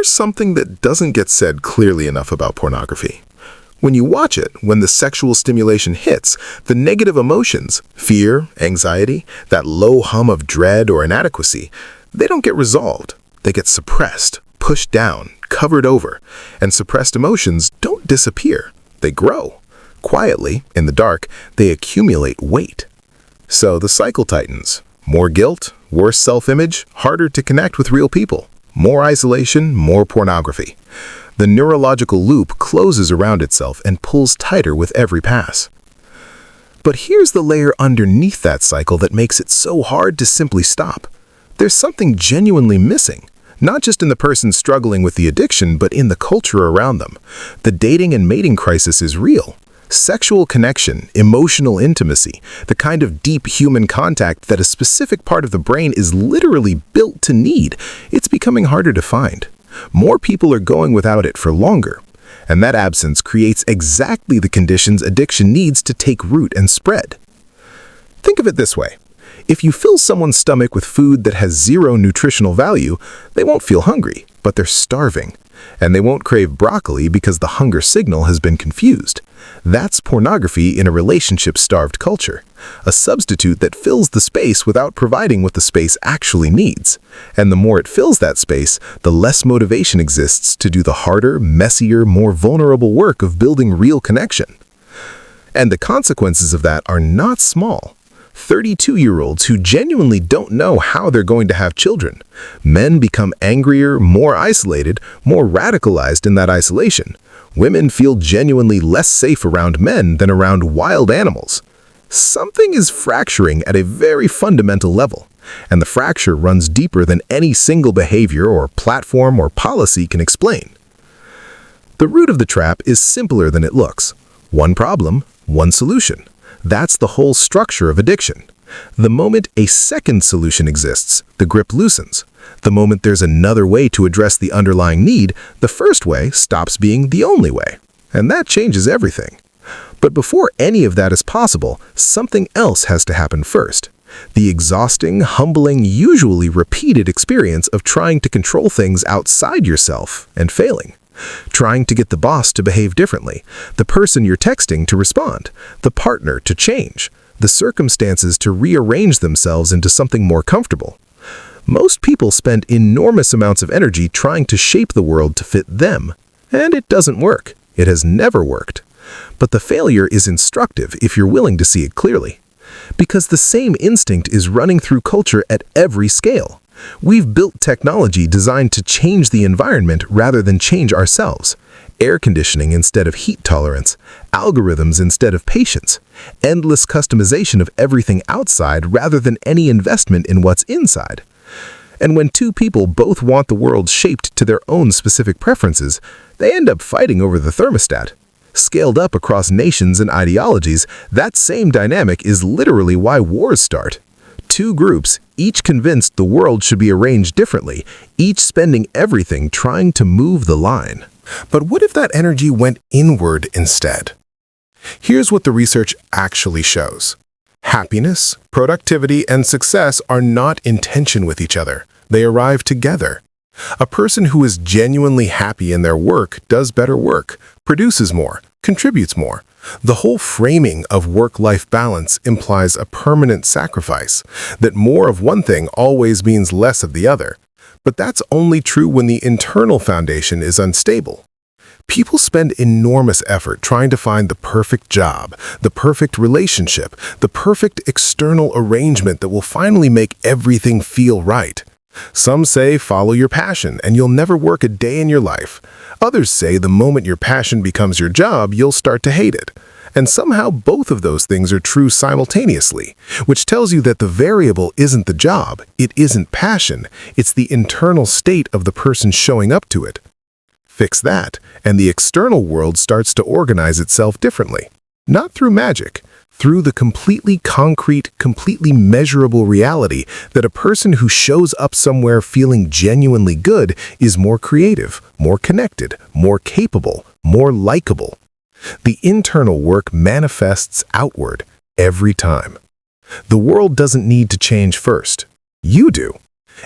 here's something that doesn't get said clearly enough about pornography. When you watch it, when the sexual stimulation hits, the negative emotions, fear, anxiety, that low hum of dread or inadequacy, they don't get resolved. They get suppressed, pushed down, covered over, and suppressed emotions don't disappear. They grow. Quietly, in the dark, they accumulate weight. So the cycle tightens. More guilt, worse self-image, harder to connect with real people. More isolation, more pornography. The neurological loop closes around itself and pulls tighter with every pass. But here's the layer underneath that cycle that makes it so hard to simply stop. There's something genuinely missing, not just in the person struggling with the addiction, but in the culture around them. The dating and mating crisis is real. Sexual connection, emotional intimacy, the kind of deep human contact that a specific part of the brain is literally built to need, it's becoming harder to find. More people are going without it for longer, and that absence creates exactly the conditions addiction needs to take root and spread. Think of it this way. If you fill someone's stomach with food that has zero nutritional value, they won't feel hungry, but they're starving. And they won't crave broccoli because the hunger signal has been confused. That's pornography in a relationship-starved culture. A substitute that fills the space without providing what the space actually needs. And the more it fills that space, the less motivation exists to do the harder, messier, more vulnerable work of building real connection. And the consequences of that are not small. 32-year-olds who genuinely don't know how they're going to have children. Men become angrier, more isolated, more radicalized in that isolation. Women feel genuinely less safe around men than around wild animals. Something is fracturing at a very fundamental level, and the fracture runs deeper than any single behavior or platform or policy can explain. The root of the trap is simpler than it looks. One problem, one solution. That's the whole structure of addiction. The moment a second solution exists, the grip loosens. The moment there's another way to address the underlying need, the first way stops being the only way. And that changes everything. But before any of that is possible, something else has to happen first. The exhausting, humbling, usually repeated experience of trying to control things outside yourself and failing. Trying to get the boss to behave differently, the person you're texting to respond, the partner to change, the circumstances to rearrange themselves into something more comfortable. Most people spend enormous amounts of energy trying to shape the world to fit them, and it doesn't work. It has never worked. But the failure is instructive if you're willing to see it clearly. Because the same instinct is running through culture at every scale. We've built technology designed to change the environment rather than change ourselves. Air conditioning instead of heat tolerance, algorithms instead of patience, endless customization of everything outside rather than any investment in what's inside. And when two people both want the world shaped to their own specific preferences, they end up fighting over the thermostat. Scaled up across nations and ideologies, that same dynamic is literally why wars start. Two groups, each convinced the world should be arranged differently, each spending everything trying to move the line. But what if that energy went inward instead? Here's what the research actually shows. Happiness, productivity, and success are not in tension with each other. They arrive together. A person who is genuinely happy in their work does better work, produces more, contributes more. The whole framing of work-life balance implies a permanent sacrifice, that more of one thing always means less of the other. But that's only true when the internal foundation is unstable. People spend enormous effort trying to find the perfect job, the perfect relationship, the perfect external arrangement that will finally make everything feel right. Some say follow your passion and you'll never work a day in your life. Others say the moment your passion becomes your job, you'll start to hate it. And somehow both of those things are true simultaneously, which tells you that the variable isn't the job, it isn't passion, it's the internal state of the person showing up to it. Fix that, and the external world starts to organize itself differently. Not through magic, through the completely concrete, completely measurable reality that a person who shows up somewhere feeling genuinely good is more creative, more connected, more capable, more likable. The internal work manifests outward every time. The world doesn't need to change first. You do.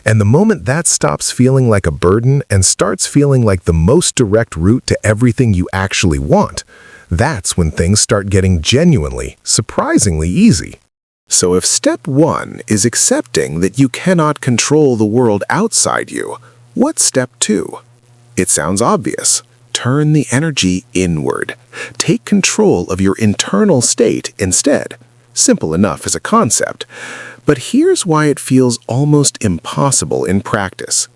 And the moment that stops feeling like a burden and starts feeling like the most direct route to everything you actually want, that's when things start getting genuinely, surprisingly easy. So if step 1 is accepting that you cannot control the world outside you, what's step 2? It sounds obvious. Turn the energy inward. Take control of your internal state instead. Simple enough as a concept. But here's why it feels almost impossible in practice.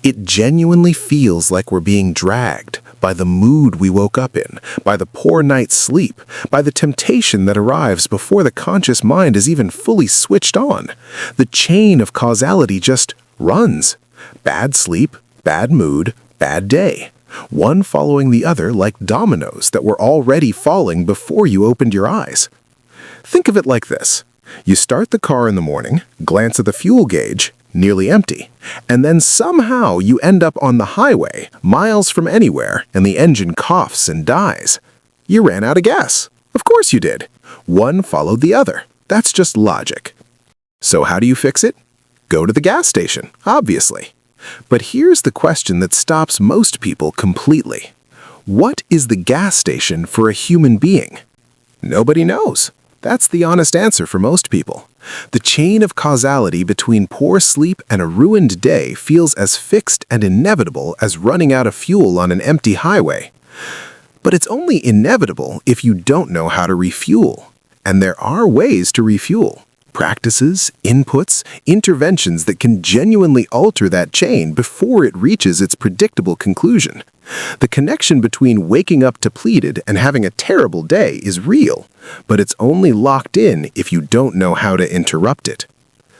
It genuinely feels like we're being dragged by the mood we woke up in, by the poor night's sleep, by the temptation that arrives before the conscious mind is even fully switched on. The chain of causality just runs. Bad sleep, bad mood, bad day. One following the other like dominoes that were already falling before you opened your eyes. Think of it like this. You start the car in the morning, glance at the fuel gauge, nearly empty, and then somehow you end up on the highway, miles from anywhere, and the engine coughs and dies. You ran out of gas. Of course you did. One followed the other. That's just logic. So how do you fix it? Go to the gas station, obviously. But here's the question that stops most people completely. What is the gas station for a human being? Nobody knows. That's the honest answer for most people. The chain of causality between poor sleep and a ruined day feels as fixed and inevitable as running out of fuel on an empty highway. But it's only inevitable if you don't know how to refuel. And there are ways to refuel. Practices, inputs, interventions that can genuinely alter that chain before it reaches its predictable conclusion. The connection between waking up depleted and having a terrible day is real, but it's only locked in if you don't know how to interrupt it.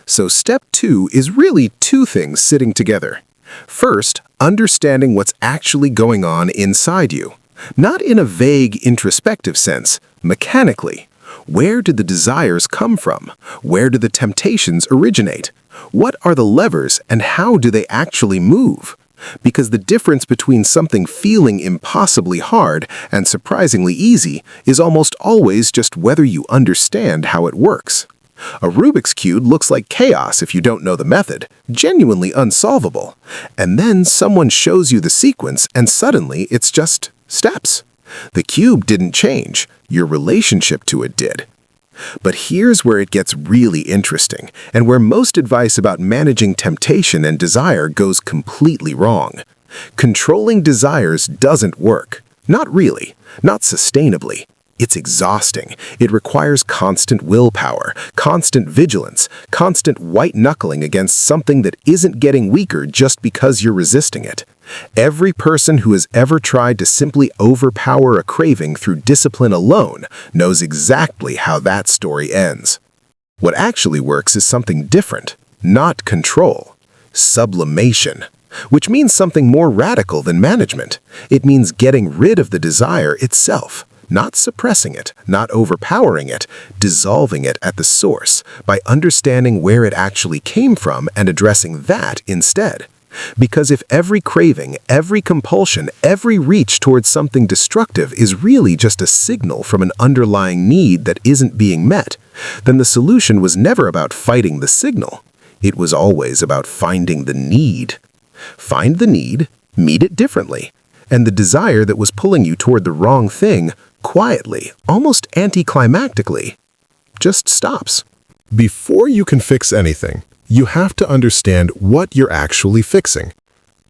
So step 2 is really 2 things sitting together. First, understanding what's actually going on inside you. Not in a vague introspective sense, mechanically. Where did the desires come from? Where do the temptations originate? What are the levers and how do they actually move? Because the difference between something feeling impossibly hard and surprisingly easy is almost always just whether you understand how it works. A Rubik's Cube looks like chaos if you don't know the method, genuinely unsolvable. And then someone shows you the sequence and suddenly it's just steps. The cube didn't change, your relationship to it did. But here's where it gets really interesting, and where most advice about managing temptation and desire goes completely wrong. Controlling desires doesn't work. Not really. Not sustainably. It's exhausting. It requires constant willpower, constant vigilance, constant white-knuckling against something that isn't getting weaker just because you're resisting it. Every person who has ever tried to simply overpower a craving through discipline alone knows exactly how that story ends. What actually works is something different, not control. Sublimation, which means something more radical than management. It means getting rid of the desire itself. Not suppressing it, not overpowering it, dissolving it at the source by understanding where it actually came from and addressing that instead. Because if every craving, every compulsion, every reach towards something destructive is really just a signal from an underlying need that isn't being met, then the solution was never about fighting the signal. It was always about finding the need. Find the need, meet it differently, and the desire that was pulling you toward the wrong thing, quietly, almost anticlimactically, just stops. Before you can fix anything, you have to understand what you're actually fixing.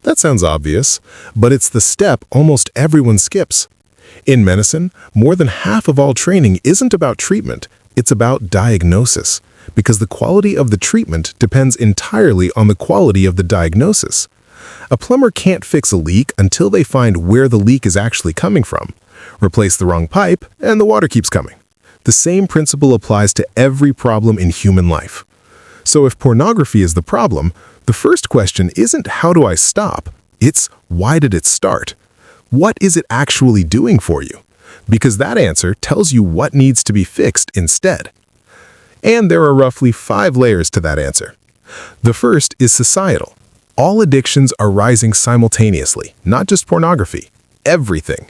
That sounds obvious, but it's the step almost everyone skips. In medicine, more than half of all training isn't about treatment, it's about diagnosis, because the quality of the treatment depends entirely on the quality of the diagnosis. A plumber can't fix a leak until they find where the leak is actually coming from. Replace the wrong pipe, and the water keeps coming. The same principle applies to every problem in human life. So if pornography is the problem, the first question isn't how do I stop? It's why did it start? What is it actually doing for you? Because that answer tells you what needs to be fixed instead. And there are roughly 5 layers to that answer. The first is societal. All addictions are rising simultaneously, not just pornography. Everything.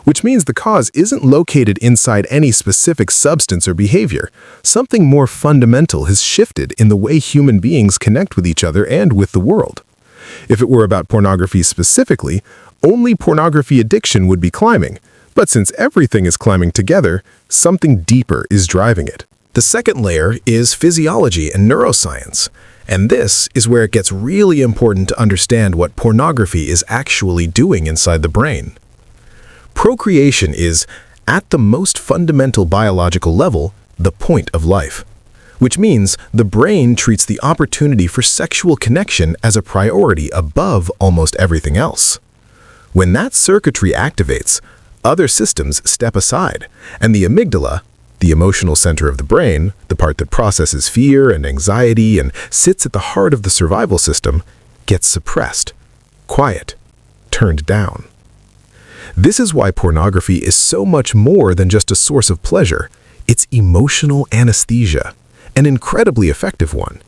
which means the cause isn't located inside any specific substance or behavior. Something more fundamental has shifted in the way human beings connect with each other and with the world. If it were about pornography specifically, only pornography addiction would be climbing. But since everything is climbing together, something deeper is driving it. The second layer is physiology and neuroscience. And this is where it gets really important to understand what pornography is actually doing inside the brain. Procreation is, at the most fundamental biological level, the point of life, which means the brain treats the opportunity for sexual connection as a priority above almost everything else. When that circuitry activates, other systems step aside, and the amygdala, the emotional center of the brain, the part that processes fear and anxiety and sits at the heart of the survival system, gets suppressed, quiet, turned down. This is why pornography is so much more than just a source of pleasure. It's emotional anesthesia, an incredibly effective one.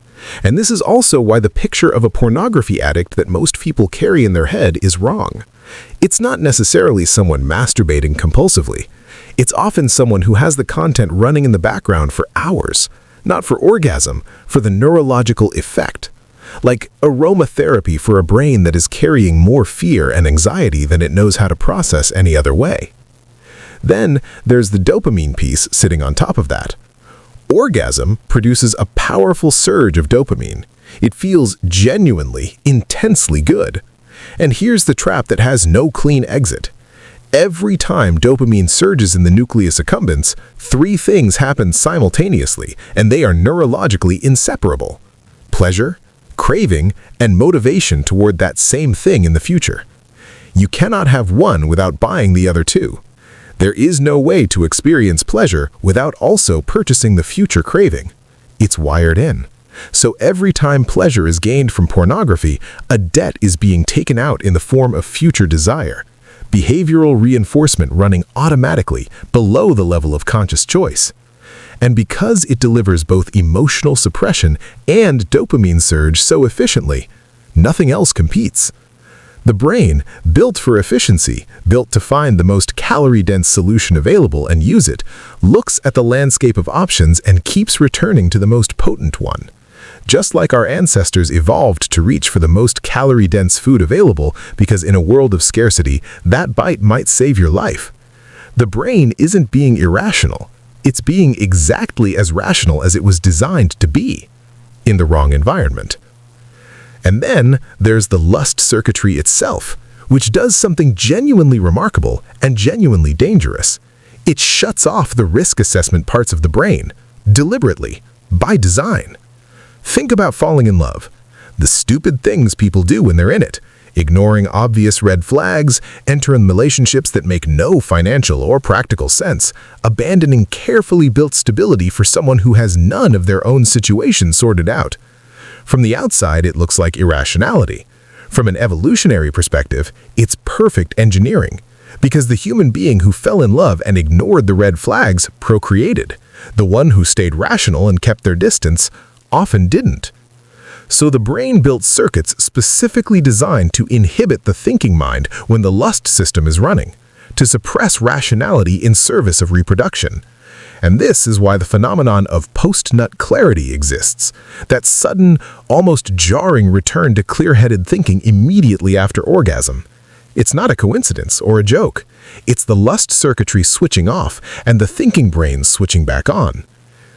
And this is also why the picture of a pornography addict that most people carry in their head is wrong. It's not necessarily someone masturbating compulsively. It's often someone who has the content running in the background for hours, not for orgasm, for the neurological effect. Like aromatherapy for a brain that is carrying more fear and anxiety than it knows how to process any other way. Then there's the dopamine piece sitting on top of that. Orgasm produces a powerful surge of dopamine. It feels genuinely, intensely good. And here's the trap that has no clean exit. Every time dopamine surges in the nucleus accumbens, three things happen simultaneously, and they are neurologically inseparable: pleasure, craving, and motivation toward that same thing in the future. You cannot have one without buying the other two. There is no way to experience pleasure without also purchasing the future craving. It's wired in. So every time pleasure is gained from pornography, a debt is being taken out in the form of future desire. Behavioral reinforcement running automatically below the level of conscious choice. And because it delivers both emotional suppression and dopamine surge so efficiently, nothing else competes. The brain, built for efficiency, built to find the most calorie-dense solution available and use it, looks at the landscape of options and keeps returning to the most potent one. Just like our ancestors evolved to reach for the most calorie-dense food available because in a world of scarcity, that bite might save your life. The brain isn't being irrational. It's being exactly as rational as it was designed to be, in the wrong environment. And then there's the lust circuitry itself, which does something genuinely remarkable and genuinely dangerous. It shuts off the risk assessment parts of the brain, deliberately, by design. Think about falling in love. The stupid things people do when they're in it. Ignoring obvious red flags, entering relationships that make no financial or practical sense, abandoning carefully built stability for someone who has none of their own situation sorted out. From the outside, it looks like irrationality. From an evolutionary perspective, it's perfect engineering. Because the human being who fell in love and ignored the red flags procreated. The one who stayed rational and kept their distance often didn't. So the brain built circuits specifically designed to inhibit the thinking mind when the lust system is running, to suppress rationality in service of reproduction. And this is why the phenomenon of post-nut clarity exists, that sudden, almost jarring return to clear-headed thinking immediately after orgasm. It's not a coincidence or a joke. It's the lust circuitry switching off and the thinking brain switching back on.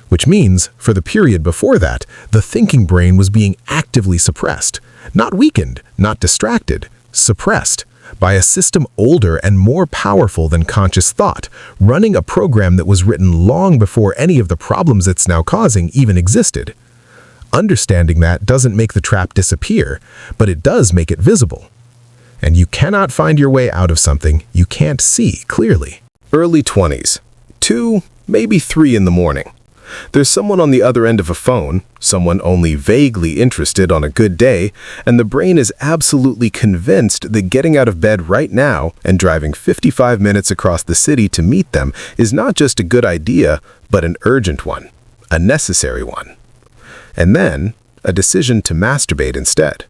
Which means, for the period before that, the thinking brain was being actively suppressed. Not weakened, not distracted, suppressed by a system older and more powerful than conscious thought, running a program that was written long before any of the problems it's now causing even existed. Understanding that doesn't make the trap disappear, but it does make it visible. And you cannot find your way out of something you can't see clearly. Early 20s, 2, maybe 3 in the morning. There's someone on the other end of a phone, someone only vaguely interested on a good day, and the brain is absolutely convinced that getting out of bed right now and driving 55 minutes across the city to meet them is not just a good idea, but an urgent one, a necessary one. And then, a decision to masturbate instead.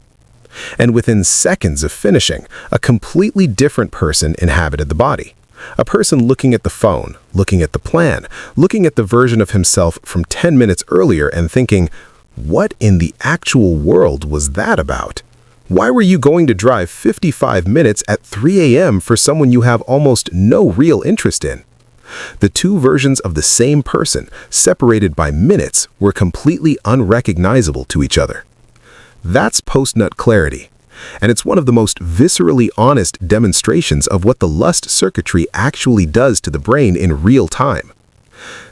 And within seconds of finishing, a completely different person inhabited the body. A person looking at the phone, looking at the plan, looking at the version of himself from 10 minutes earlier and thinking, what in the actual world was that about? Why were you going to drive 55 minutes at 3 a.m. for someone you have almost no real interest in? The two versions of the same person, separated by minutes, were completely unrecognizable to each other. That's post-nut clarity, and it's one of the most viscerally honest demonstrations of what the lust circuitry actually does to the brain in real time.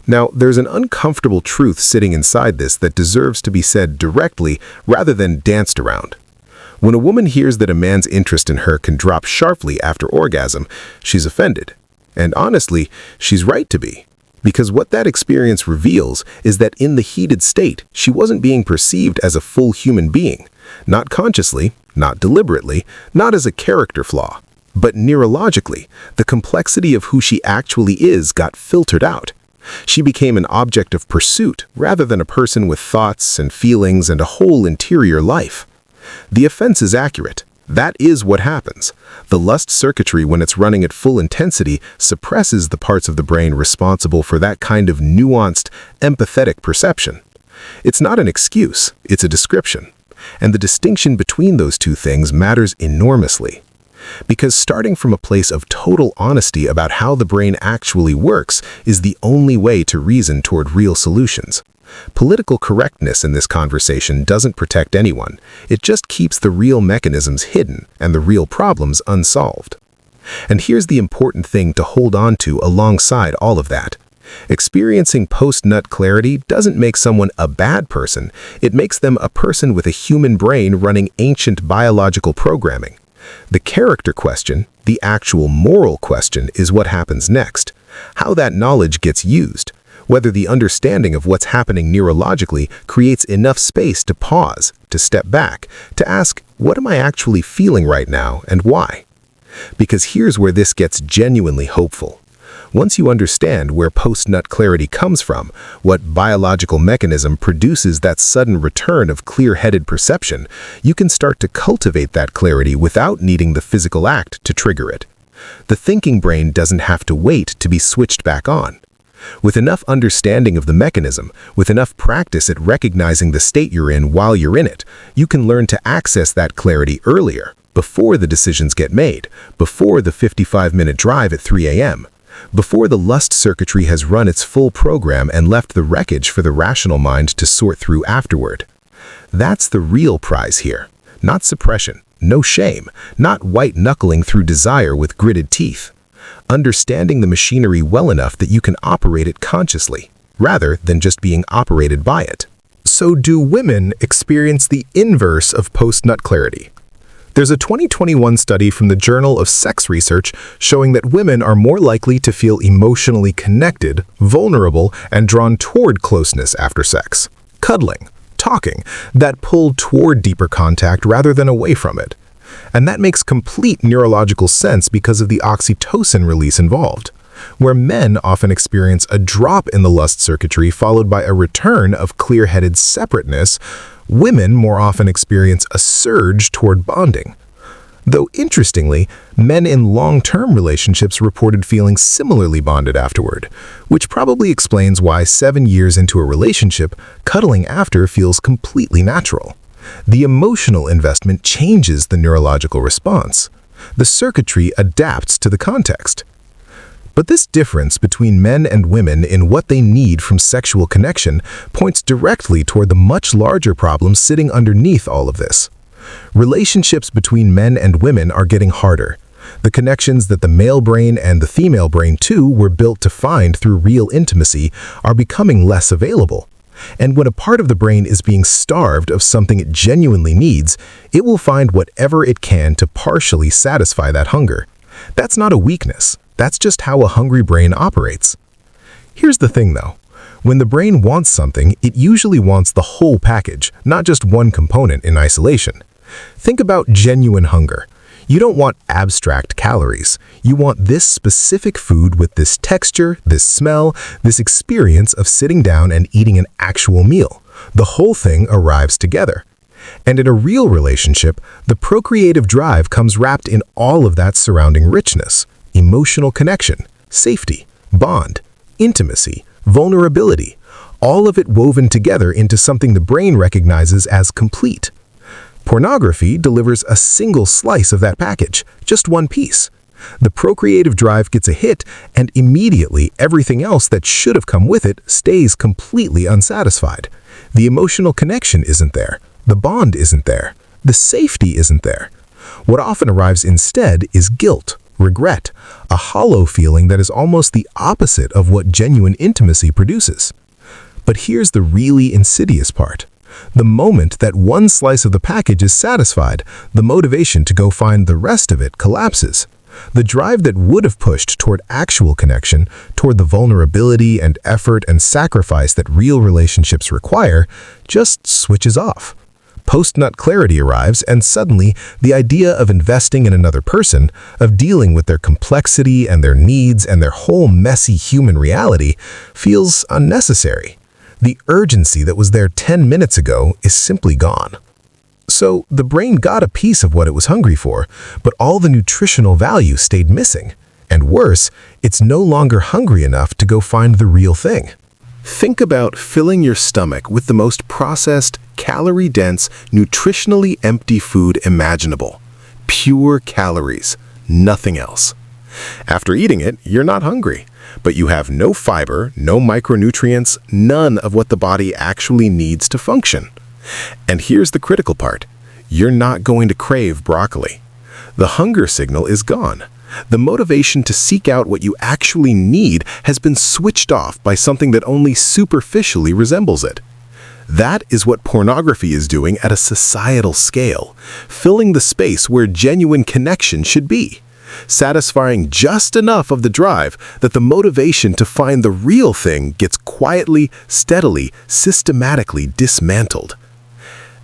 Now, there's an uncomfortable truth sitting inside this that deserves to be said directly rather than danced around. When a woman hears that a man's interest in her can drop sharply after orgasm, she's offended. And honestly, she's right to be. Because what that experience reveals is that in the heated state, she wasn't being perceived as a full human being. Not consciously, not deliberately, not as a character flaw. But neurologically, the complexity of who she actually is got filtered out. She became an object of pursuit rather than a person with thoughts and feelings and a whole interior life. The offense is accurate. That is what happens. The lust circuitry, when it's running at full intensity, suppresses the parts of the brain responsible for that kind of nuanced, empathetic perception. It's not an excuse, it's a description. And the distinction between those two things matters enormously. Because starting from a place of total honesty about how the brain actually works is the only way to reason toward real solutions. Political correctness in this conversation doesn't protect anyone. It just keeps the real mechanisms hidden and the real problems unsolved. And here's the important thing to hold on to alongside all of that. Experiencing post-nut clarity doesn't make someone a bad person. It makes them a person with a human brain running ancient biological programming. The character question, the actual moral question, is what happens next. How that knowledge gets used. Whether the understanding of what's happening neurologically creates enough space to pause, to step back, to ask, what am I actually feeling right now and why? Because here's where this gets genuinely hopeful. Once you understand where post-nut clarity comes from, what biological mechanism produces that sudden return of clear-headed perception, you can start to cultivate that clarity without needing the physical act to trigger it. The thinking brain doesn't have to wait to be switched back on. With enough understanding of the mechanism, with enough practice at recognizing the state you're in while you're in it, you can learn to access that clarity earlier, before the decisions get made, before the 55-minute drive at 3 a.m., before the lust circuitry has run its full program and left the wreckage for the rational mind to sort through afterward. That's the real prize here. Not suppression, no shame, not white-knuckling through desire with gritted teeth. Understanding the machinery well enough that you can operate it consciously, rather than just being operated by it. So do women experience the inverse of post-nut clarity? There's a 2021 study from the Journal of Sex Research showing that women are more likely to feel emotionally connected, vulnerable, and drawn toward closeness after sex. Cuddling, talking, that pull toward deeper contact rather than away from it. And that makes complete neurological sense because of the oxytocin release involved, where men often experience a drop in the lust circuitry followed by a return of clear-headed separateness. Women more often experience a surge toward bonding. Though interestingly, men in long-term relationships reported feeling similarly bonded afterward, which probably explains why 7 years into a relationship, cuddling after feels completely natural. The emotional investment changes the neurological response. The circuitry adapts to the context. But this difference between men and women in what they need from sexual connection points directly toward the much larger problem sitting underneath all of this. Relationships between men and women are getting harder. The connections that the male brain and the female brain too were built to find through real intimacy are becoming less available. And when a part of the brain is being starved of something it genuinely needs, it will find whatever it can to partially satisfy that hunger. That's not a weakness. That's just how a hungry brain operates. Here's the thing though. When the brain wants something, it usually wants the whole package, not just one component in isolation. Think about genuine hunger. You don't want abstract calories. You want this specific food with this texture, this smell, this experience of sitting down and eating an actual meal. The whole thing arrives together. And in a real relationship, the procreative drive comes wrapped in all of that surrounding richness. emotional connection, safety, bond, intimacy, vulnerability, all of it woven together into something the brain recognizes as complete. Pornography delivers a single slice of that package, just one piece. The procreative drive gets a hit, and immediately everything else that should have come with it stays completely unsatisfied. The emotional connection isn't there. The bond isn't there. The safety isn't there. What often arrives instead is guilt, regret, a hollow feeling that is almost the opposite of what genuine intimacy produces. But here's the really insidious part. The moment that one slice of the package is satisfied, the motivation to go find the rest of it collapses. The drive that would have pushed toward actual connection, toward the vulnerability and effort and sacrifice that real relationships require, just switches off. Post-nut clarity arrives, and suddenly the idea of investing in another person, of dealing with their complexity and their needs and their whole messy human reality, feels unnecessary. The urgency that was there 10 minutes ago is simply gone. So the brain got a piece of what it was hungry for, but all the nutritional value stayed missing. And worse, it's no longer hungry enough to go find the real thing. Think about filling your stomach with the most processed, calorie-dense, nutritionally empty food imaginable. Pure calories, nothing else. After eating it, you're not hungry, but you have no fiber, no micronutrients, none of what the body actually needs to function. And here's the critical part. You're not going to crave broccoli. The hunger signal is gone. The motivation to seek out what you actually need has been switched off by something that only superficially resembles it. That is what pornography is doing at a societal scale, filling the space where genuine connection should be, satisfying just enough of the drive that the motivation to find the real thing gets quietly, steadily, systematically dismantled.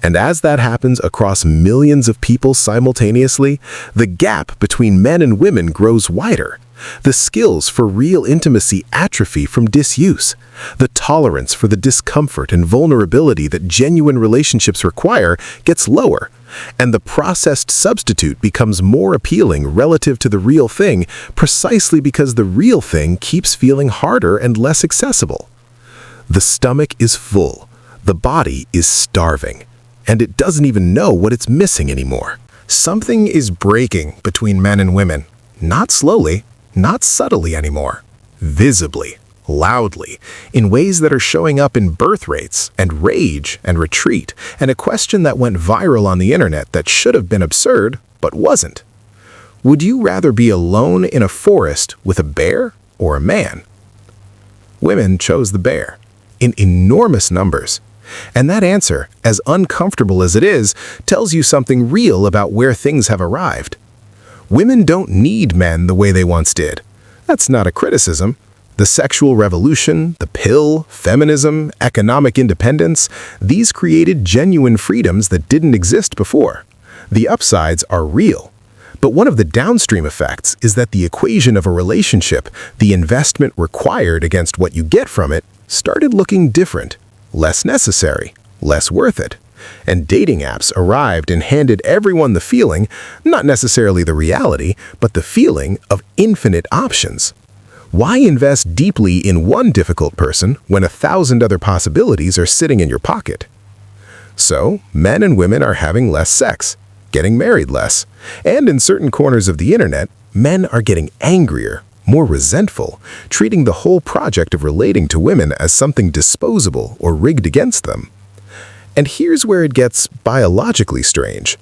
And as that happens across millions of people simultaneously, the gap between men and women grows wider. The skills for real intimacy atrophy from disuse. The tolerance for the discomfort and vulnerability that genuine relationships require gets lower. And the processed substitute becomes more appealing relative to the real thing precisely because the real thing keeps feeling harder and less accessible. The stomach is full. The body is starving. And it doesn't even know what it's missing anymore. Something is breaking between men and women. Not slowly, not subtly anymore. Visibly, loudly, in ways that are showing up in birth rates and rage and retreat, and a question that went viral on the internet that should have been absurd, but wasn't. Would you rather be alone in a forest with a bear or a man? Women chose the bear, in enormous numbers. And that answer, as uncomfortable as it is, tells you something real about where things have arrived. Women don't need men the way they once did. That's not a criticism. The sexual revolution, the pill, feminism, economic independence, these created genuine freedoms that didn't exist before. The upsides are real. But one of the downstream effects is that the equation of a relationship, the investment required against what you get from it, started looking different. Less necessary, less worth it. And dating apps arrived and handed everyone the feeling, not necessarily the reality, but the feeling of infinite options. Why invest deeply in one difficult person when 1,000 other possibilities are sitting in your pocket? So, men and women are having less sex, getting married less, and in certain corners of the internet, men are getting angrier, more resentful, treating the whole project of relating to women as something disposable or rigged against them. And here's where it gets biologically strange.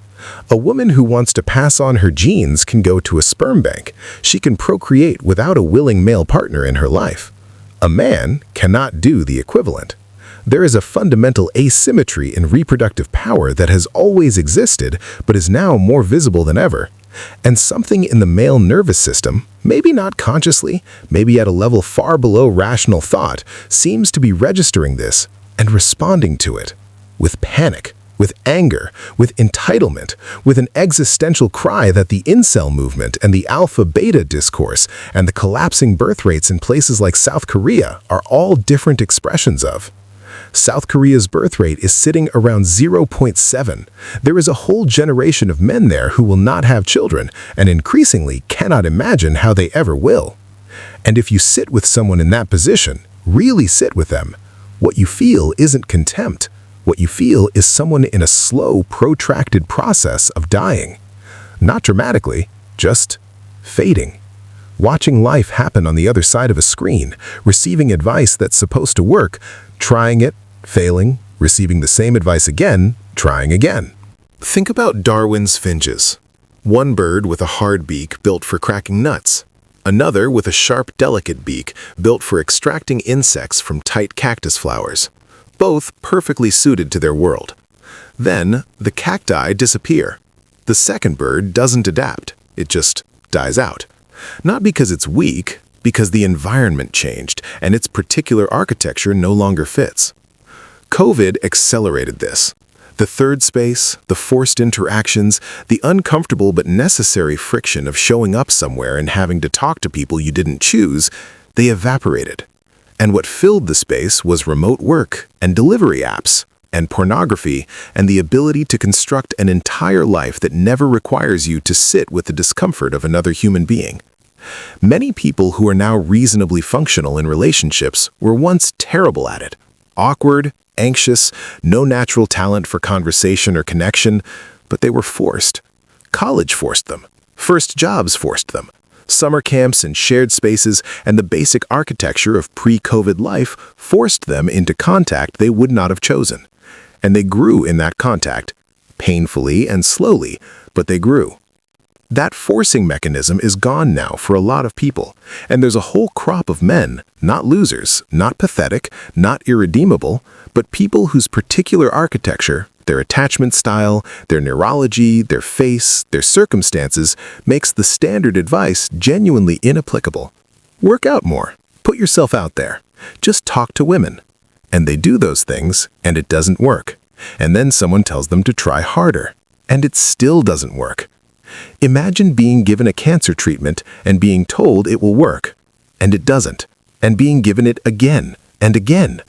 A woman who wants to pass on her genes can go to a sperm bank. She can procreate without a willing male partner in her life. A man cannot do the equivalent. There is a fundamental asymmetry in reproductive power that has always existed but is now more visible than ever. And something in the male nervous system, maybe not consciously, maybe at a level far below rational thought, seems to be registering this and responding to it. With panic, with anger, with entitlement, with an existential cry that the incel movement and the alpha-beta discourse and the collapsing birth rates in places like South Korea are all different expressions of. South Korea's birth rate is sitting around 0.7. There is a whole generation of men there who will not have children and increasingly cannot imagine how they ever will. And if you sit with someone in that position, really sit with them, what you feel isn't contempt. What you feel is someone in a slow, protracted process of dying. Not dramatically, just fading. Watching life happen on the other side of a screen, receiving advice that's supposed to work, trying it, failing, receiving the same advice again, trying again. Think about Darwin's finches. One bird with a hard beak built for cracking nuts. Another with a sharp, delicate beak built for extracting insects from tight cactus flowers. Both perfectly suited to their world. Then, the cacti disappear. The second bird doesn't adapt. It just dies out. Not because it's weak, because the environment changed and its particular architecture no longer fits. COVID accelerated this. The third space, the forced interactions, the uncomfortable but necessary friction of showing up somewhere and having to talk to people you didn't choose, they evaporated. And what filled the space was remote work and delivery apps and pornography and the ability to construct an entire life that never requires you to sit with the discomfort of another human being. Many people who are now reasonably functional in relationships were once terrible at it. Awkward, anxious, no natural talent for conversation or connection, but they were forced. College forced them. First jobs forced them. Summer camps and shared spaces and the basic architecture of pre-COVID life forced them into contact they would not have chosen. And they grew in that contact, painfully and slowly, but they grew. That forcing mechanism is gone now for a lot of people, and there's a whole crop of men, not losers, not pathetic, not irredeemable, but people whose particular architecture, their attachment style, their neurology, their face, their circumstances, makes the standard advice genuinely inapplicable. Work out more. Put yourself out there. Just talk to women. And they do those things, and it doesn't work. And then someone tells them to try harder, and it still doesn't work. Imagine being given a cancer treatment and being told it will work, and it doesn't, and being given it again and again.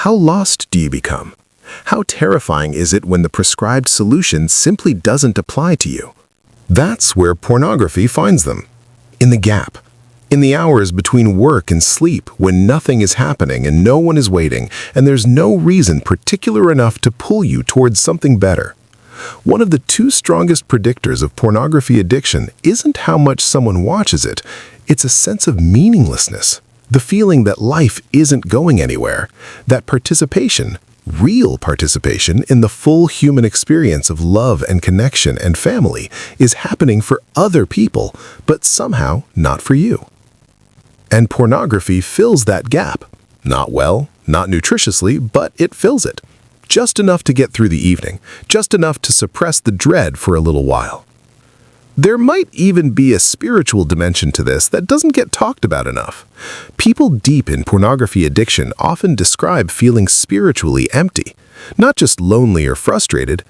How lost do you become? How terrifying is it when the prescribed solution simply doesn't apply to you? That's where pornography finds them. In the gap. In the hours between work and sleep when nothing is happening and no one is waiting and there's no reason particular enough to pull you towards something better. One of the two strongest predictors of pornography addiction isn't how much someone watches it, it's a sense of meaninglessness. The feeling that life isn't going anywhere, that participation, real participation in the full human experience of love and connection and family is happening for other people, but somehow not for you. And pornography fills that gap. Not well, not nutritiously, but it fills it. Just enough to get through the evening, just enough to suppress the dread for a little while. There might even be a spiritual dimension to this that doesn't get talked about enough. People deep in pornography addiction often describe feeling spiritually empty, not just lonely or frustrated,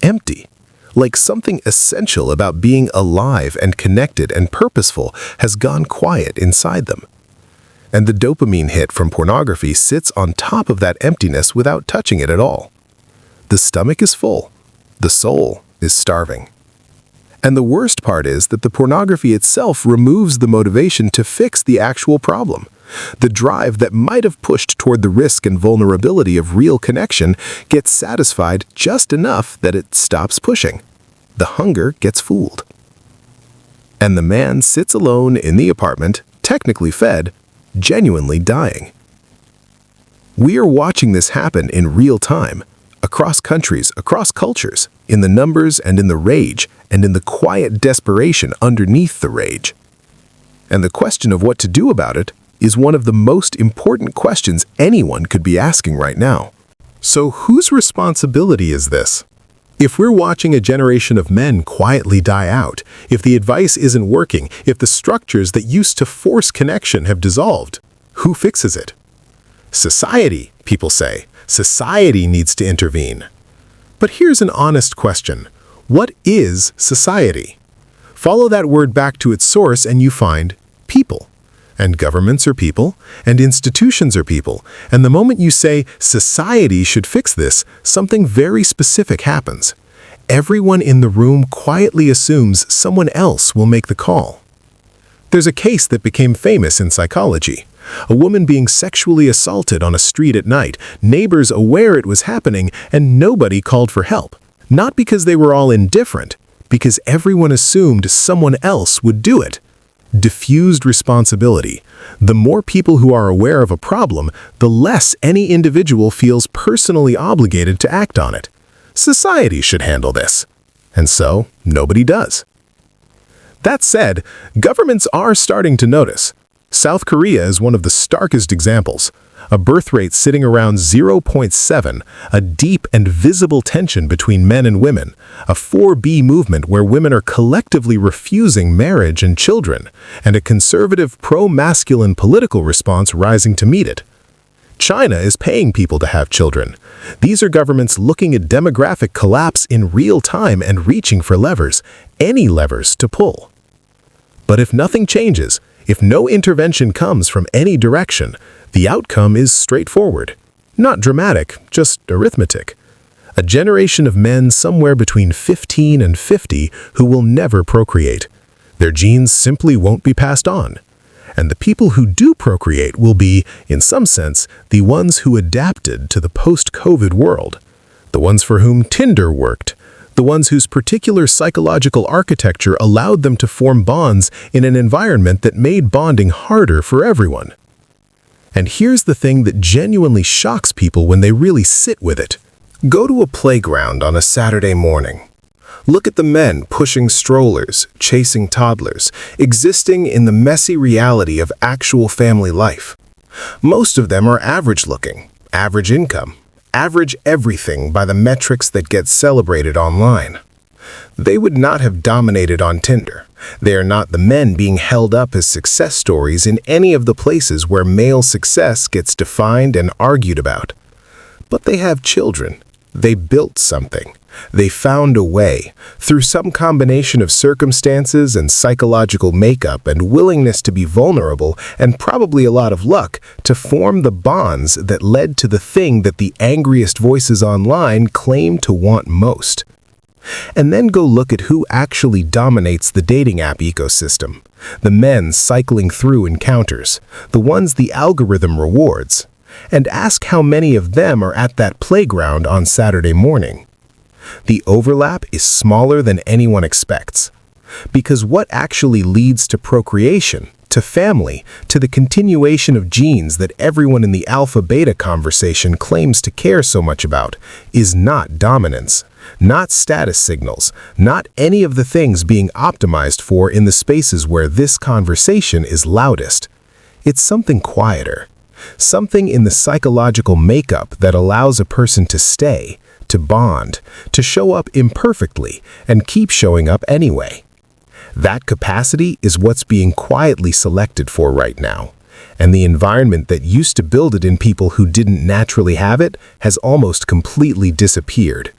empty. Like something essential about being alive and connected and purposeful has gone quiet inside them. And the dopamine hit from pornography sits on top of that emptiness without touching it at all. The stomach is full. The soul is starving. And the worst part is that the pornography itself removes the motivation to fix the actual problem. The drive that might have pushed toward the risk and vulnerability of real connection gets satisfied just enough that it stops pushing. The hunger gets fooled. And the man sits alone in the apartment, technically fed, genuinely dying. We are watching this happen in real time, across countries, across cultures, in the numbers and in the rage, and in the quiet desperation underneath the rage. And the question of what to do about it is one of the most important questions anyone could be asking right now. So whose responsibility is this? If we're watching a generation of men quietly die out, if the advice isn't working, if the structures that used to force connection have dissolved, who fixes it? Society, people say. Society needs to intervene. But here's an honest question. What is society? Follow that word back to its source and you find people. and governments are people, and institutions are people, and the moment you say society should fix this, something very specific happens. Everyone in the room quietly assumes someone else will make the call. There's a case that became famous in psychology. A woman being sexually assaulted on a street at night, neighbors aware it was happening, and nobody called for help. Not because they were all indifferent, because everyone assumed someone else would do it. Diffused responsibility. The more people who are aware of a problem, the less any individual feels personally obligated to act on it. Society should handle this. And so, nobody does. That said, governments are starting to notice. South Korea is one of the starkest examples. A birth rate sitting around 0.7, a deep and visible tension between men and women, a 4B movement where women are collectively refusing marriage and children, and a conservative pro-masculine political response rising to meet it. China is paying people to have children. These are governments looking at demographic collapse in real time and reaching for levers, any levers to pull. But if nothing changes, if no intervention comes from any direction, the outcome is straightforward. Not dramatic, just arithmetic. A generation of men somewhere between 15 and 50 who will never procreate. Their genes simply won't be passed on. And the people who do procreate will be, in some sense, the ones who adapted to the post-COVID world. The ones for whom Tinder worked. The ones whose particular psychological architecture allowed them to form bonds in an environment that made bonding harder for everyone. And here's the thing that genuinely shocks people when they really sit with it. Go to a playground on a Saturday morning. Look at the men pushing strollers, chasing toddlers, existing in the messy reality of actual family life. Most of them are average-looking, average income, average everything by the metrics that get celebrated online. They would not have dominated on Tinder. They are not the men being held up as success stories in any of the places where male success gets defined and argued about. But they have children. They built something. They found a way, through some combination of circumstances and psychological makeup and willingness to be vulnerable and probably a lot of luck, to form the bonds that led to the thing that the angriest voices online claim to want most. And then go look at who actually dominates the dating app ecosystem. The men cycling through encounters, the ones the algorithm rewards. And ask how many of them are at that playground on Saturday morning. The overlap is smaller than anyone expects. Because what actually leads to procreation, to family, to the continuation of genes that everyone in the alpha-beta conversation claims to care so much about, is not dominance, not status signals, not any of the things being optimized for in the spaces where this conversation is loudest. It's something quieter. Something in the psychological makeup that allows a person to stay, to bond, to show up imperfectly, and keep showing up anyway. That capacity is what's being quietly selected for right now, and the environment that used to build it in people who didn't naturally have it has almost completely disappeared.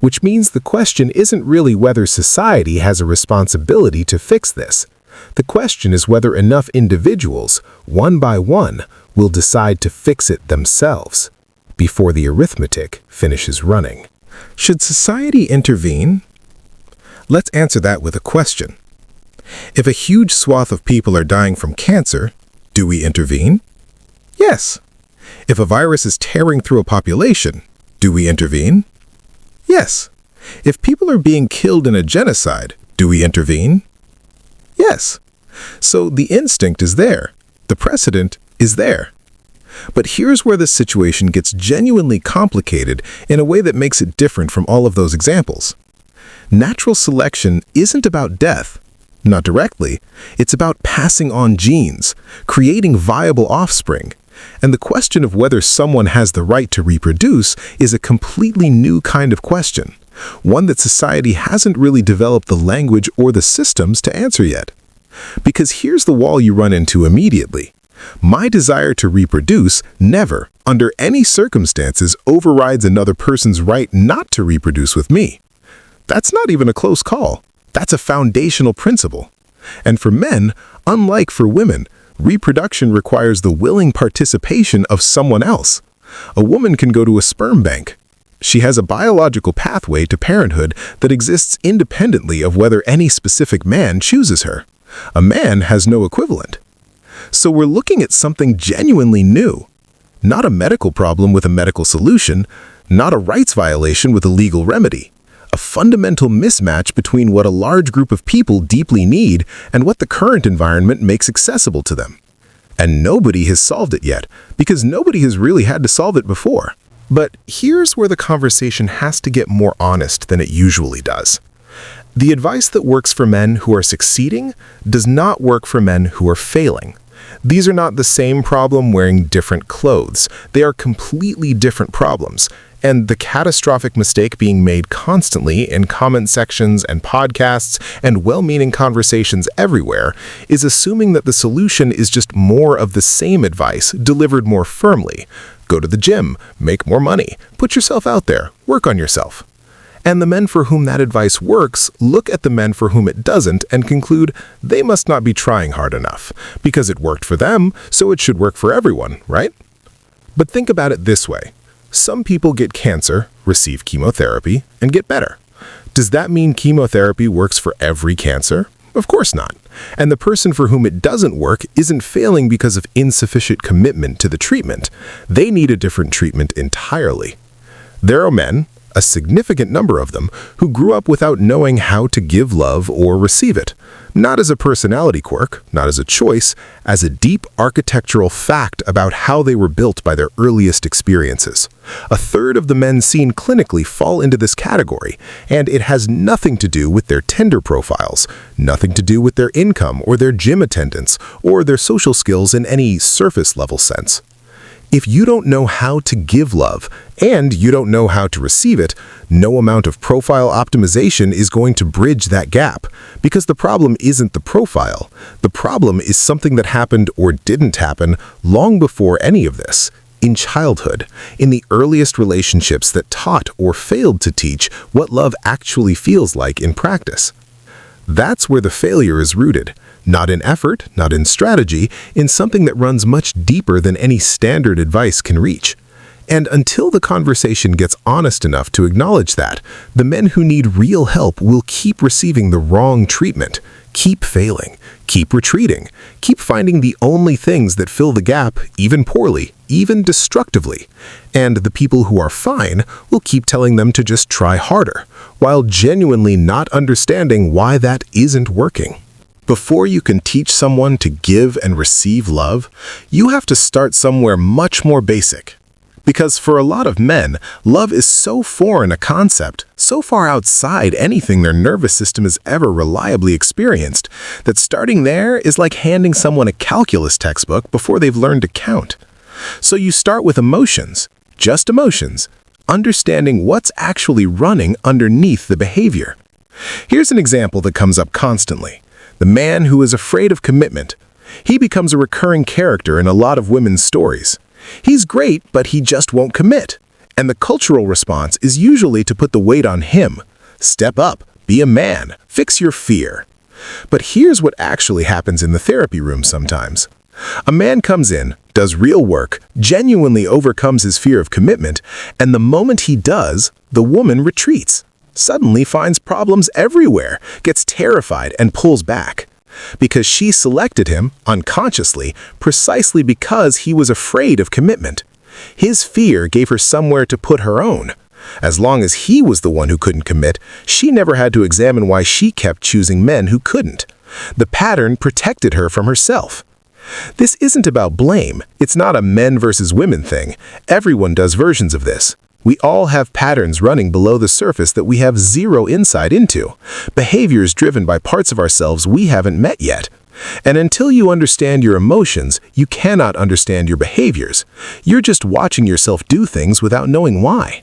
Which means the question isn't really whether society has a responsibility to fix this. The question is whether enough individuals, one by one, will decide to fix it themselves before the arithmetic finishes running. Should society intervene? Let's answer that with a question. If a huge swath of people are dying from cancer, do we intervene? Yes. If a virus is tearing through a population, do we intervene? Yes. If people are being killed in a genocide, do we intervene? Yes. So the instinct is there. The precedent is there. But here's where the situation gets genuinely complicated in a way that makes it different from all of those examples. Natural selection isn't about death. Not directly. It's about passing on genes, creating viable offspring. And the question of whether someone has the right to reproduce is a completely new kind of question, one that society hasn't really developed the language or the systems to answer yet. Because here's the wall you run into immediately. My desire to reproduce never, under any circumstances, overrides another person's right not to reproduce with me. That's not even a close call. That's a foundational principle. And for men, unlike for women, Reproduction requires the willing participation of someone else. A woman can go to a sperm bank. She has a biological pathway to parenthood that exists independently of whether any specific man chooses her. A man has no equivalent. So we're looking at something genuinely new. Not a medical problem with a medical solution, not a rights violation with a legal remedy. A fundamental mismatch between what a large group of people deeply need and what the current environment makes accessible to them. And nobody has solved it yet, because nobody has really had to solve it before. But here's where the conversation has to get more honest than it usually does. The advice that works for men who are succeeding does not work for men who are failing. These are not the same problem wearing different clothes. They are completely different problems. And the catastrophic mistake being made constantly in comment sections and podcasts and well-meaning conversations everywhere is assuming that the solution is just more of the same advice delivered more firmly. Go to the gym, make more money, put yourself out there, work on yourself. And the men for whom that advice works look at the men for whom it doesn't and conclude they must not be trying hard enough, because it worked for them, so it should work for everyone, right? But think about it this way. Some people get cancer, receive chemotherapy, and get better. Does that mean chemotherapy works for every cancer? Of course not. And the person for whom it doesn't work isn't failing because of insufficient commitment to the treatment. They need a different treatment entirely. There are men, a significant number of them, who grew up without knowing how to give love or receive it. Not as a personality quirk, not as a choice, as a deep architectural fact about how they were built by their earliest experiences. A third of the men seen clinically fall into this category, and it has nothing to do with their Tinder profiles, nothing to do with their income or their gym attendance, or their social skills in any surface-level sense. If you don't know how to give love, and you don't know how to receive it, no amount of profile optimization is going to bridge that gap, because the problem isn't the profile. The problem is something that happened or didn't happen long before any of this. In childhood, in the earliest relationships that taught or failed to teach what love actually feels like in practice. That's where the failure is rooted. Not in effort, not in strategy, in something that runs much deeper than any standard advice can reach. And until the conversation gets honest enough to acknowledge that, the men who need real help will keep receiving the wrong treatment, keep failing, keep retreating, keep finding the only things that fill the gap, even poorly, even destructively. And the people who are fine will keep telling them to just try harder, while genuinely not understanding why that isn't working. Before you can teach someone to give and receive love, you have to start somewhere much more basic. Because for a lot of men, love is so foreign a concept, so far outside anything their nervous system has ever reliably experienced, that starting there is like handing someone a calculus textbook before they've learned to count. So you start with emotions, just emotions, understanding what's actually running underneath the behavior. Here's an example that comes up constantly. The man who is afraid of commitment. He becomes a recurring character in a lot of women's stories. He's great, but he just won't commit. And the cultural response is usually to put the weight on him. Step up, be a man, fix your fear. But here's what actually happens in the therapy room sometimes. A man comes in, does real work, genuinely overcomes his fear of commitment, and the moment he does, the woman retreats. Suddenly finds problems everywhere, gets terrified and pulls back. Because she selected him, unconsciously, precisely because he was afraid of commitment. His fear gave her somewhere to put her own. As long as he was the one who couldn't commit, she never had to examine why she kept choosing men who couldn't. The pattern protected her from herself. This isn't about blame. It's not a men versus women thing. Everyone does versions of this. We all have patterns running below the surface that we have zero insight into, behaviors driven by parts of ourselves we haven't met yet. And until you understand your emotions, you cannot understand your behaviors. You're just watching yourself do things without knowing why.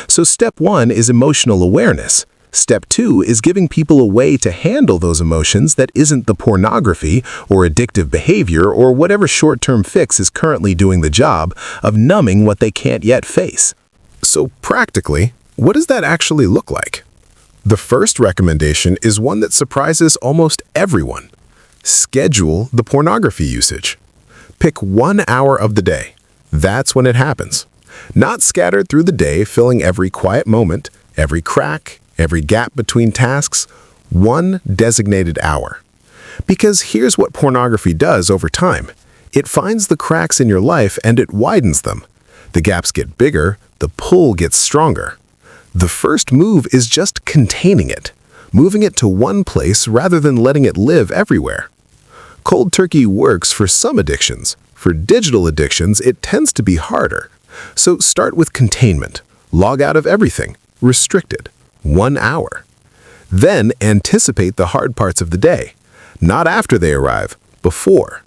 So step 1 is emotional awareness. Step 2 is giving people a way to handle those emotions that isn't the pornography or addictive behavior or whatever short-term fix is currently doing the job of numbing what they can't yet face. So practically, what does that actually look like? The first recommendation is one that surprises almost everyone. Schedule the pornography usage. Pick 1 hour of the day. That's when it happens. Not scattered through the day, filling every quiet moment, every crack, every gap between tasks. One designated hour. Because here's what pornography does over time. It finds the cracks in your life and it widens them. The gaps get bigger, the pull gets stronger. The first move is just containing it, moving it to one place rather than letting it live everywhere. Cold turkey works for some addictions. For digital addictions, it tends to be harder. So start with containment. Log out of everything. Restricted. 1 hour. Then anticipate the hard parts of the day. Not after they arrive, before.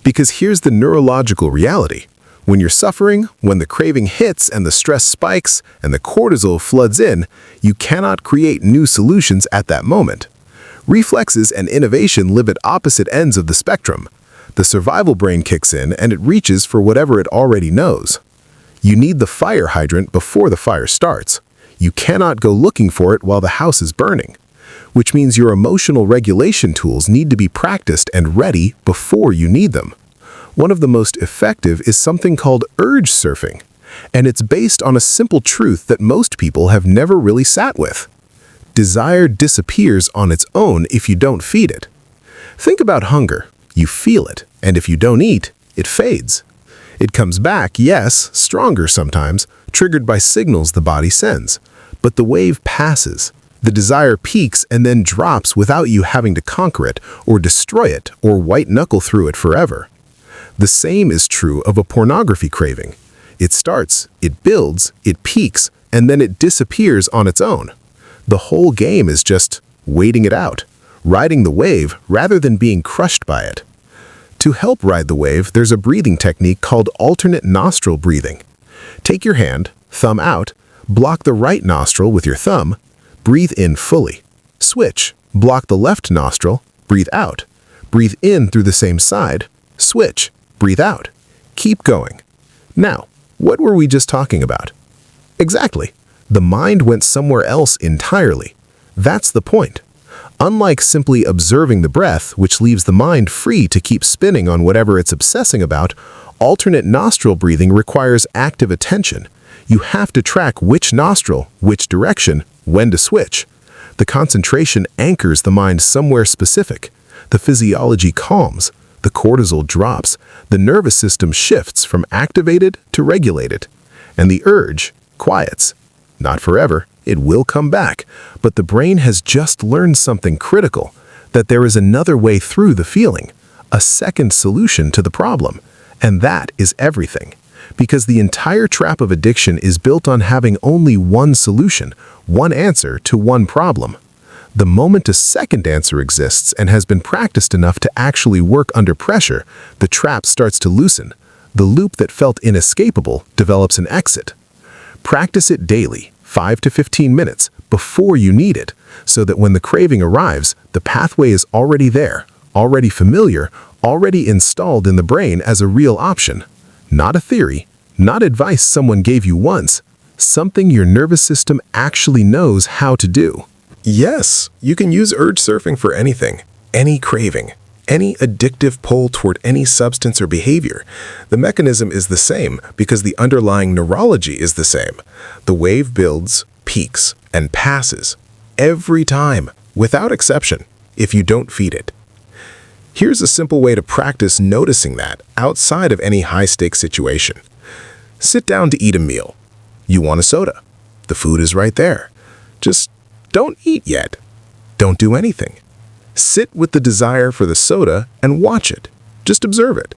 Because here's the neurological reality. When you're suffering, when the craving hits and the stress spikes and the cortisol floods in, you cannot create new solutions at that moment. Reflexes and innovation live at opposite ends of the spectrum. The survival brain kicks in and it reaches for whatever it already knows. You need the fire hydrant before the fire starts. You cannot go looking for it while the house is burning. Which means your emotional regulation tools need to be practiced and ready before you need them. One of the most effective is something called urge surfing, and it's based on a simple truth that most people have never really sat with. Desire disappears on its own if you don't feed it. Think about hunger. You feel it, and if you don't eat, it fades. It comes back, yes, stronger sometimes, triggered by signals the body sends. But the wave passes. The desire peaks and then drops without you having to conquer it, or destroy it, or white-knuckle through it forever. The same is true of a pornography craving. It starts, it builds, it peaks, and then it disappears on its own. The whole game is just waiting it out, riding the wave rather than being crushed by it. To help ride the wave, there's a breathing technique called alternate nostril breathing. Take your hand, thumb out, block the right nostril with your thumb, breathe in fully. Switch, block the left nostril, breathe out. Breathe in through the same side, switch, breathe out. Keep going. Now, what were we just talking about? Exactly. The mind went somewhere else entirely. That's the point. Unlike simply observing the breath, which leaves the mind free to keep spinning on whatever it's obsessing about, alternate nostril breathing requires active attention. You have to track which nostril, which direction, when to switch. The concentration anchors the mind somewhere specific. The physiology calms. The cortisol drops. The nervous system shifts from activated to regulated. And the urge quiets. Not forever. It will come back, but the brain has just learned something critical, that there is another way through the feeling, a second solution to the problem, and that is everything. Because the entire trap of addiction is built on having only one solution, one answer to one problem. The moment a second answer exists and has been practiced enough to actually work under pressure, the trap starts to loosen. The loop that felt inescapable develops an exit. Practice it daily. 5 to 15 minutes before you need it, so that when the craving arrives, the pathway is already there, already familiar, already installed in the brain as a real option. Not a theory, not advice someone gave you once, something your nervous system actually knows how to do. Yes, you can use urge surfing for anything, any craving, any addictive pull toward any substance or behavior. The mechanism is the same because the underlying neurology is the same. The wave builds, peaks, and passes every time, without exception, if you don't feed it. Here's a simple way to practice noticing that outside of any high-stakes situation. Sit down to eat a meal. You want a soda. The food is right there. Just don't eat yet. Don't do anything. Sit with the desire for the soda and watch it. Just observe it.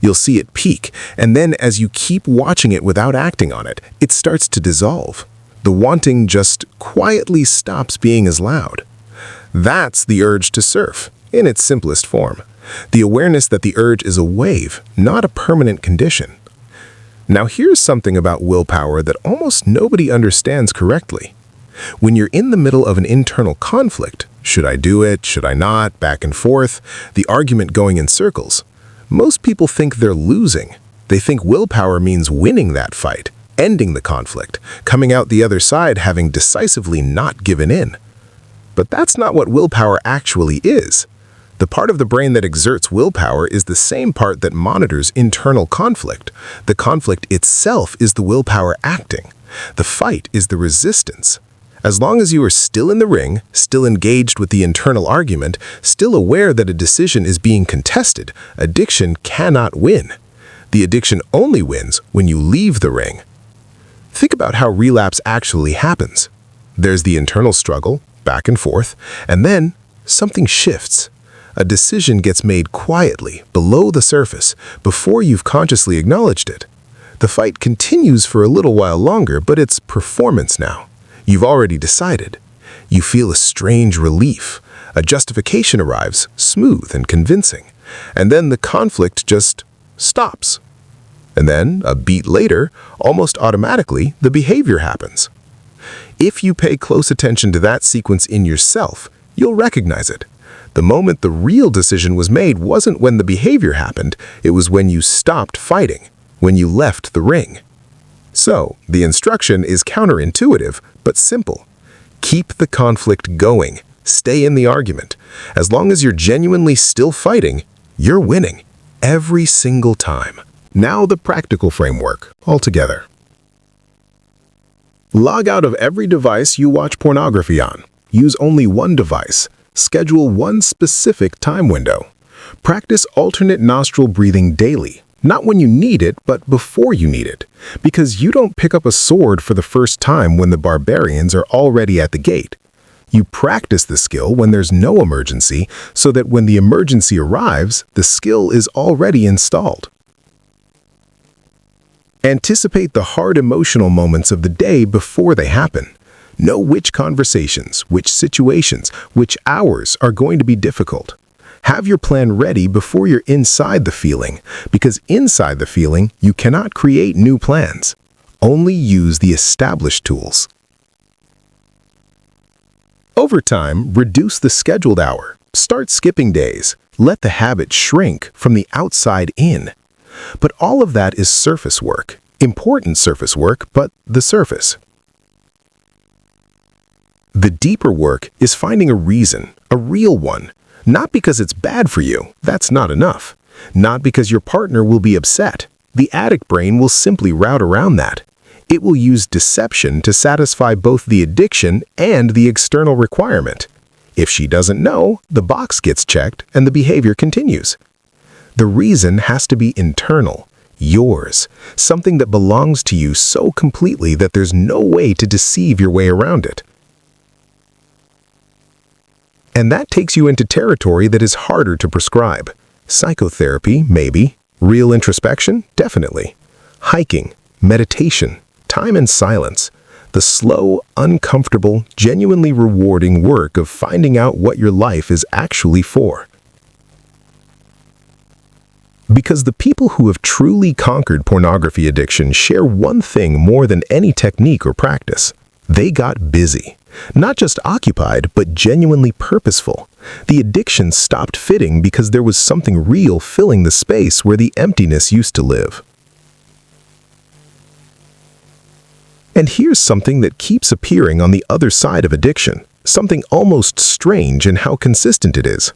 You'll see it peak, and then as you keep watching it without acting on it, it starts to dissolve. The wanting just quietly stops being as loud. That's the urge to surf, in its simplest form. The awareness that the urge is a wave, not a permanent condition. Now here's something about willpower that almost nobody understands correctly. When you're in the middle of an internal conflict, should I do it, should I not, back and forth, the argument going in circles, most people think they're losing. They think willpower means winning that fight, ending the conflict, coming out the other side having decisively not given in. But that's not what willpower actually is. The part of the brain that exerts willpower is the same part that monitors internal conflict. The conflict itself is the willpower acting. The fight is the resistance. As long as you are still in the ring, still engaged with the internal argument, still aware that a decision is being contested, addiction cannot win. The addiction only wins when you leave the ring. Think about how relapse actually happens. There's the internal struggle, back and forth, and then something shifts. A decision gets made quietly, below the surface, before you've consciously acknowledged it. The fight continues for a little while longer, but it's performance now. You've already decided. You feel a strange relief. A justification arrives, smooth and convincing. And then the conflict just stops. And then, a beat later, almost automatically, the behavior happens. If you pay close attention to that sequence in yourself, you'll recognize it. The moment the real decision was made wasn't when the behavior happened, it was when you stopped fighting, when you left the ring. So, the instruction is counterintuitive, but simple. Keep the conflict going. Stay in the argument. As long as you're genuinely still fighting, you're winning. Every single time. Now the practical framework, altogether. Log out of every device you watch pornography on. Use only one device. Schedule one specific time window. Practice alternate nostril breathing daily. Not when you need it, but before you need it. Because you don't pick up a sword for the first time when the barbarians are already at the gate. You practice the skill when there's no emergency, so that when the emergency arrives, the skill is already installed. Anticipate the hard emotional moments of the day before they happen. Know which conversations, which situations, which hours are going to be difficult. Have your plan ready before you're inside the feeling, because inside the feeling, you cannot create new plans. Only use the established tools. Over time, reduce the scheduled hour. Start skipping days. Let the habit shrink from the outside in. But all of that is surface work. Important surface work, but the surface. The deeper work is finding a reason, a real one. Not because it's bad for you, that's not enough. Not because your partner will be upset. The addict brain will simply route around that. It will use deception to satisfy both the addiction and the external requirement. If she doesn't know, the box gets checked and the behavior continues. The reason has to be internal, yours, something that belongs to you so completely that there's no way to deceive your way around it. And that takes you into territory that is harder to prescribe. Psychotherapy, maybe. Real introspection, definitely. Hiking, meditation, time in silence. The slow, uncomfortable, genuinely rewarding work of finding out what your life is actually for. Because the people who have truly conquered pornography addiction share one thing more than any technique or practice. They got busy. Not just occupied, but genuinely purposeful. The addiction stopped fitting because there was something real filling the space where the emptiness used to live. And here's something that keeps appearing on the other side of addiction, something almost strange in how consistent it is.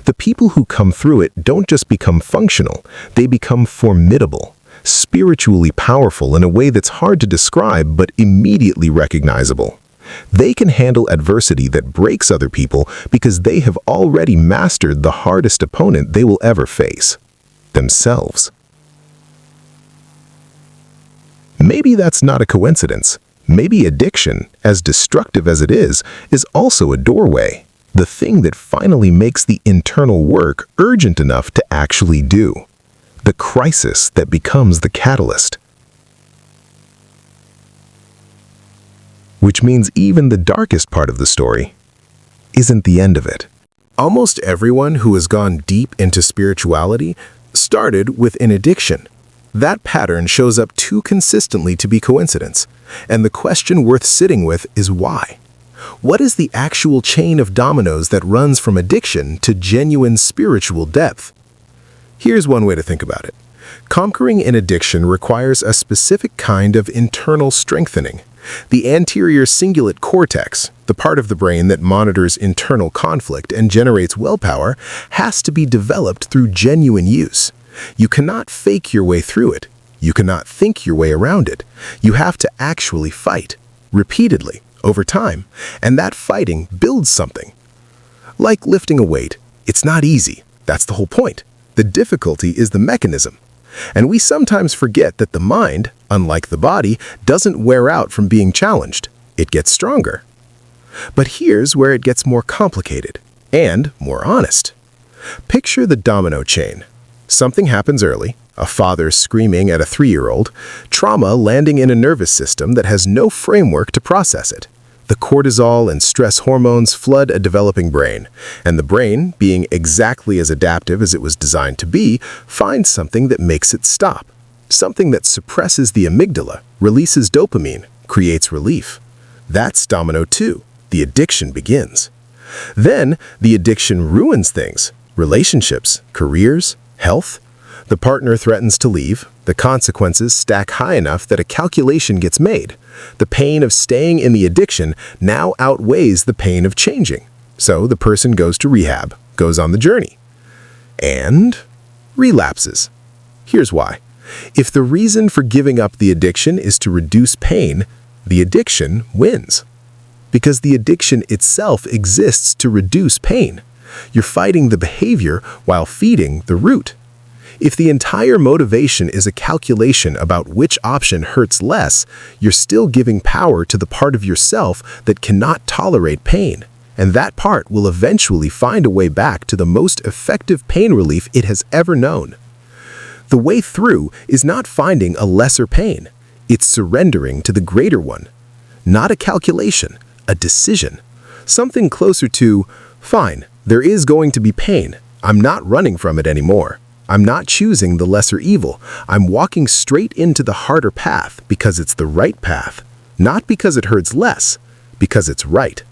The people who come through it don't just become functional, they become formidable, spiritually powerful in a way that's hard to describe but immediately recognizable. They can handle adversity that breaks other people because they have already mastered the hardest opponent they will ever face, themselves. Maybe that's not a coincidence. Maybe addiction, as destructive as it is also a doorway, the thing that finally makes the internal work urgent enough to actually do, the crisis that becomes the catalyst. Which means even the darkest part of the story isn't the end of it. Almost everyone who has gone deep into spirituality started with an addiction. That pattern shows up too consistently to be coincidence, and the question worth sitting with is why? What is the actual chain of dominoes that runs from addiction to genuine spiritual depth? Here's one way to think about it. Conquering an addiction requires a specific kind of internal strengthening. The anterior cingulate cortex, the part of the brain that monitors internal conflict and generates willpower, has to be developed through genuine use. You cannot fake your way through it. You cannot think your way around it. You have to actually fight, repeatedly, over time, and that fighting builds something. Like lifting a weight, it's not easy. That's the whole point. The difficulty is the mechanism. And we sometimes forget that the mind, unlike the body, doesn't wear out from being challenged. It gets stronger. But here's where it gets more complicated and more honest. Picture the domino chain. Something happens early, a father screaming at a 3-year-old, trauma landing in a nervous system that has no framework to process it. The cortisol and stress hormones flood a developing brain, and the brain, being exactly as adaptive as it was designed to be, finds something that makes it stop. Something that suppresses the amygdala, releases dopamine, creates relief. That's domino 2. The addiction begins. Then, the addiction ruins things: relationships, careers, health. The partner threatens to leave. The consequences stack high enough that a calculation gets made. The pain of staying in the addiction now outweighs the pain of changing. So the person goes to rehab, goes on the journey, and relapses. Here's why. If the reason for giving up the addiction is to reduce pain, the addiction wins. Because the addiction itself exists to reduce pain. You're fighting the behavior while feeding the root. If the entire motivation is a calculation about which option hurts less, you're still giving power to the part of yourself that cannot tolerate pain. And that part will eventually find a way back to the most effective pain relief it has ever known. The way through is not finding a lesser pain. It's surrendering to the greater one. Not a calculation, a decision. Something closer to, fine, there is going to be pain. I'm not running from it anymore. I'm not choosing the lesser evil. I'm walking straight into the harder path because it's the right path. Not because it hurts less, because it's right.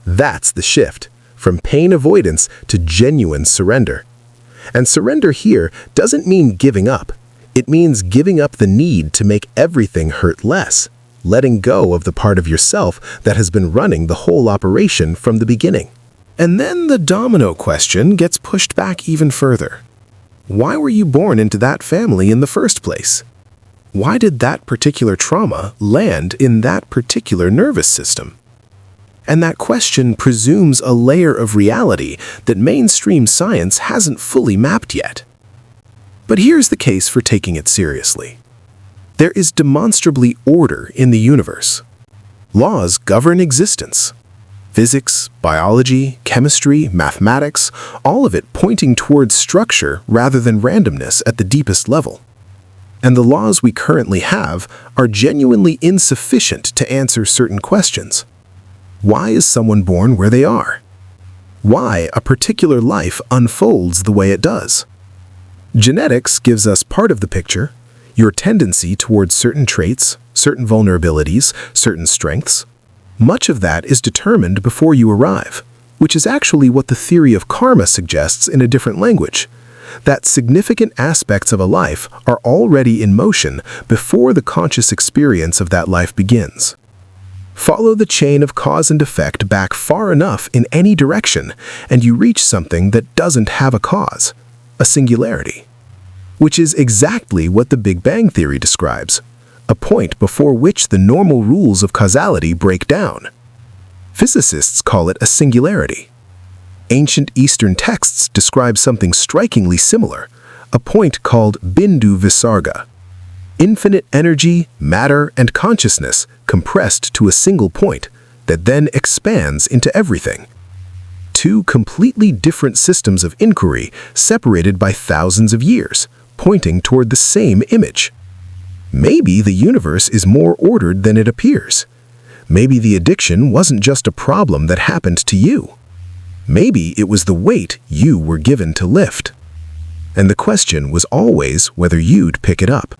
That's the shift, from pain avoidance to genuine surrender. And surrender here doesn't mean giving up. It means giving up the need to make everything hurt less, letting go of the part of yourself that has been running the whole operation from the beginning. And then the domino question gets pushed back even further. Why were you born into that family in the first place? Why did that particular trauma land in that particular nervous system? And that question presumes a layer of reality that mainstream science hasn't fully mapped yet. But here's the case for taking it seriously. There is demonstrably order in the universe. Laws govern existence. Physics, biology, chemistry, mathematics, all of it pointing towards structure rather than randomness at the deepest level. And the laws we currently have are genuinely insufficient to answer certain questions. Why is someone born where they are? Why a particular life unfolds the way it does? Genetics gives us part of the picture, your tendency towards certain traits, certain vulnerabilities, certain strengths. Much of that is determined before you arrive, which is actually what the theory of karma suggests in a different language. That significant aspects of a life are already in motion before the conscious experience of that life begins. Follow the chain of cause and effect back far enough in any direction, and you reach something that doesn't have a cause, a singularity. Which is exactly what the Big Bang Theory describes, a point before which the normal rules of causality break down. Physicists call it a singularity. Ancient Eastern texts describe something strikingly similar, a point called Bindu Visarga. Infinite energy, matter, and consciousness compressed to a single point that then expands into everything. Two completely different systems of inquiry separated by thousands of years, pointing toward the same image. Maybe the universe is more ordered than it appears. Maybe the addiction wasn't just a problem that happened to you. Maybe it was the weight you were given to lift. And the question was always whether you'd pick it up.